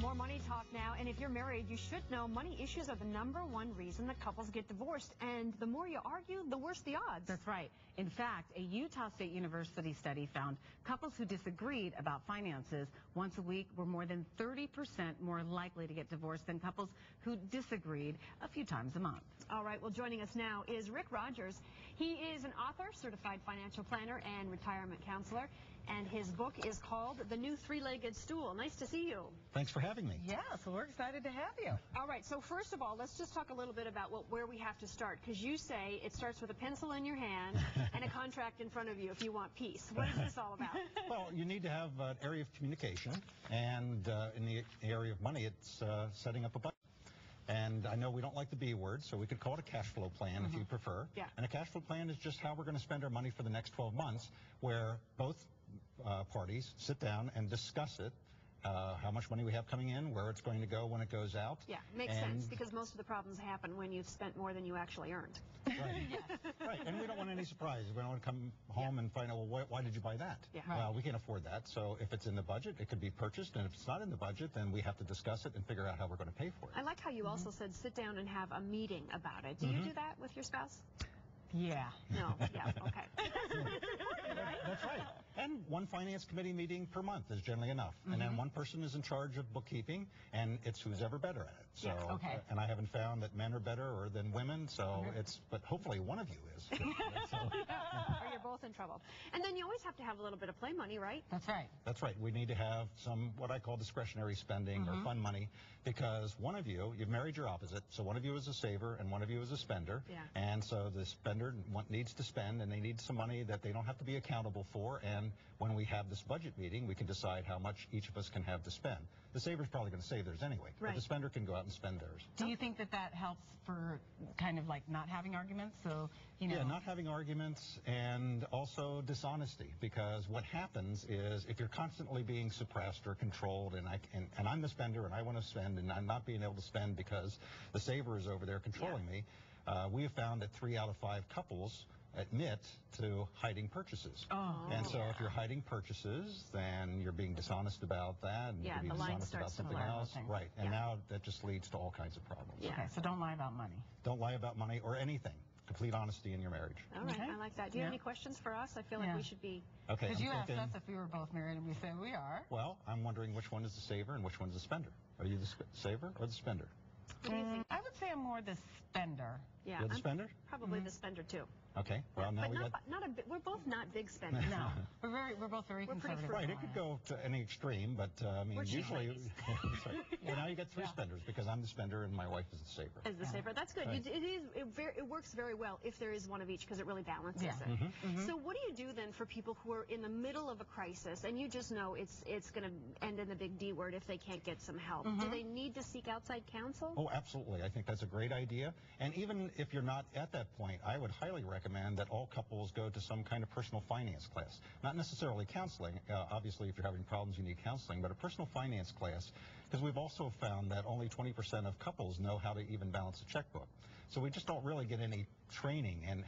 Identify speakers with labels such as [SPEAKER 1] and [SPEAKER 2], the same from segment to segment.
[SPEAKER 1] More money talk now, and if you're married, you should know money issues are the #1 reason that couples get divorced, and the more you argue, the worse the odds.
[SPEAKER 2] That's right. In fact, a Utah State University study found couples who disagreed about finances once a week were more than 30% more likely to get divorced than couples who disagreed a few times a month.
[SPEAKER 1] All right, well, joining us now is Rick Rogers. He is an author, certified financial planner, and retirement counselor, and his book is called The New Three-Legged Stool. Nice to see you.
[SPEAKER 3] Thanks for having me.
[SPEAKER 2] Yeah, so we're excited to have you.
[SPEAKER 1] All right, so first of all, let's just talk a little bit about where we have to start, because you say it starts with a pencil in your hand and a contract in front of you if you want peace. What is this all about?
[SPEAKER 3] Well, you need to have an area of communication, and in the area of money, it's setting up a budget. And I know we don't like the B word, so we could call it a cash flow plan if you prefer.
[SPEAKER 1] Yeah.
[SPEAKER 3] And a cash flow plan is just how we're going to spend our money for the next 12 months, where both parties sit down and discuss it. How much money we have coming in, where it's going to go when it goes out.
[SPEAKER 1] Yeah, makes sense, because most of the problems happen when you've spent more than you actually earned.
[SPEAKER 3] Right. Right, and we don't want any surprises. We don't want to come home and find out, well, why did you buy that?
[SPEAKER 1] Yeah.
[SPEAKER 3] Well, we can't afford that, so if it's in the budget, it could be purchased, and if it's not in the budget, then we have to discuss it and figure out how we're going to pay for it.
[SPEAKER 1] I like how you also said sit down and have a meeting about it. Do you do that with your spouse?
[SPEAKER 2] Yeah.
[SPEAKER 1] No, yeah, okay.
[SPEAKER 3] That's right. And one finance committee meeting per month is generally enough. And then one person is in charge of bookkeeping, and it's who's ever better at it. So,
[SPEAKER 2] okay.
[SPEAKER 3] And I haven't found that men are better or than women, so but hopefully one of you is. So,
[SPEAKER 1] Or you're both in trouble. And then you always have to have a little bit of play money, right?
[SPEAKER 2] That's right.
[SPEAKER 3] That's right. We need to have some, what I call discretionary spending or fun money, because one of you've married your opposite, so one of you is a saver and one of you is a spender.
[SPEAKER 1] Yeah.
[SPEAKER 3] And so the spender needs to spend, and they need some money that they don't have to be accountable for, and when we have this budget meeting, we can decide how much each of us can have to spend. The saver's probably going to save theirs anyway, but the spender can go out and spend theirs.
[SPEAKER 2] Do you think that that helps for kind of like not having arguments? So, you know.
[SPEAKER 3] Yeah, not having arguments, and also dishonesty, because what happens is if you're constantly being suppressed or controlled, and I'm the spender and I want to spend, and I'm not being able to spend because the saver is over there controlling me, we have found that 3 out of 5 couples admit to hiding purchases. And so if you're hiding purchases, then you're being dishonest about that, and you can be dishonest about something else. Right, and now that just leads to all kinds of problems.
[SPEAKER 1] Yeah.
[SPEAKER 2] Okay, so don't lie about money.
[SPEAKER 3] Don't lie about money or anything. Complete honesty in your marriage.
[SPEAKER 1] All right, I like that. Do you have any questions for us? I feel like we should be...
[SPEAKER 3] Okay.
[SPEAKER 2] Because you asked us if we were both married, and we said we are.
[SPEAKER 3] Well, I'm wondering which one is the saver and which one's the spender. Are you the saver or the spender?
[SPEAKER 1] What do you think?
[SPEAKER 2] I would say I'm more the spender.
[SPEAKER 1] Yeah,
[SPEAKER 3] You're the spender?
[SPEAKER 1] Probably the spender too.
[SPEAKER 3] Okay. Well, now we got.
[SPEAKER 1] We're both not big spenders.
[SPEAKER 2] No, we're both very conservative.
[SPEAKER 3] Right. It could go to any extreme, but I mean, usually. Well, now you get 3 spenders, because I'm the spender and my wife is the saver.
[SPEAKER 1] As the saver, that's good.
[SPEAKER 3] Right.
[SPEAKER 1] It works very well if there is one of each, because it really balances it. So what do you do then for people who are in the middle of a crisis and you just know it's going to end in the big D word if they can't get some help? Do they need to seek outside counsel?
[SPEAKER 3] Oh, absolutely. I think that's a great idea. And even if you're not at that point, I would highly recommend that all couples go to some kind of personal finance class. Not necessarily counseling. Obviously, if you're having problems, you need counseling, but a personal finance class, because we've also found that only 20% of couples know how to even balance a checkbook. So we just don't really get any training, and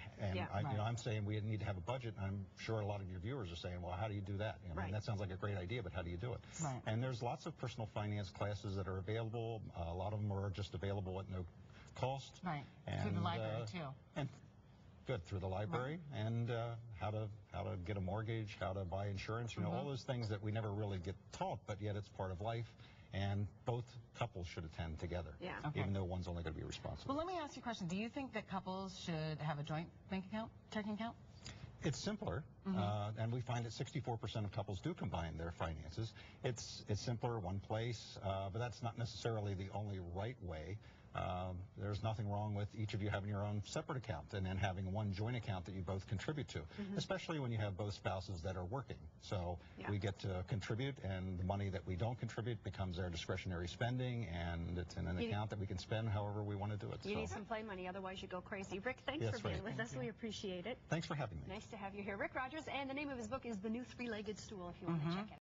[SPEAKER 3] I'm saying we need to have a budget. I'm sure a lot of your viewers are saying, well, how do you do that? I mean, that sounds like a great idea, but how do you do it?
[SPEAKER 2] Right.
[SPEAKER 3] And there's lots of personal finance classes that are available. A lot of them are just available at no cost.
[SPEAKER 2] Right.
[SPEAKER 3] And,
[SPEAKER 2] through the library too.
[SPEAKER 3] And good, through the library, and how to get a mortgage, how to buy insurance, you know, all those things that we never really get taught, but yet it's part of life. And both couples should attend together, even though one's only going to be responsible.
[SPEAKER 2] Well, let me ask you a question. Do you think that couples should have a joint bank account, checking account?
[SPEAKER 3] It's simpler, and we find that 64% of couples do combine their finances. It's simpler, one place, but that's not necessarily the only right way. There's nothing wrong with each of you having your own separate account and then having one joint account that you both contribute to, especially when you have both spouses that are working. So we get to contribute, and the money that we don't contribute becomes their discretionary spending, and it's in an account that we can spend however we want to do it.
[SPEAKER 1] You need some play money, otherwise you go crazy. Rick, thanks for being with us. We appreciate it.
[SPEAKER 3] Thanks for having me.
[SPEAKER 1] Nice to have you here. Rick Rogers, and the name of his book is The New Three-Legged Stool, if you want to check it out.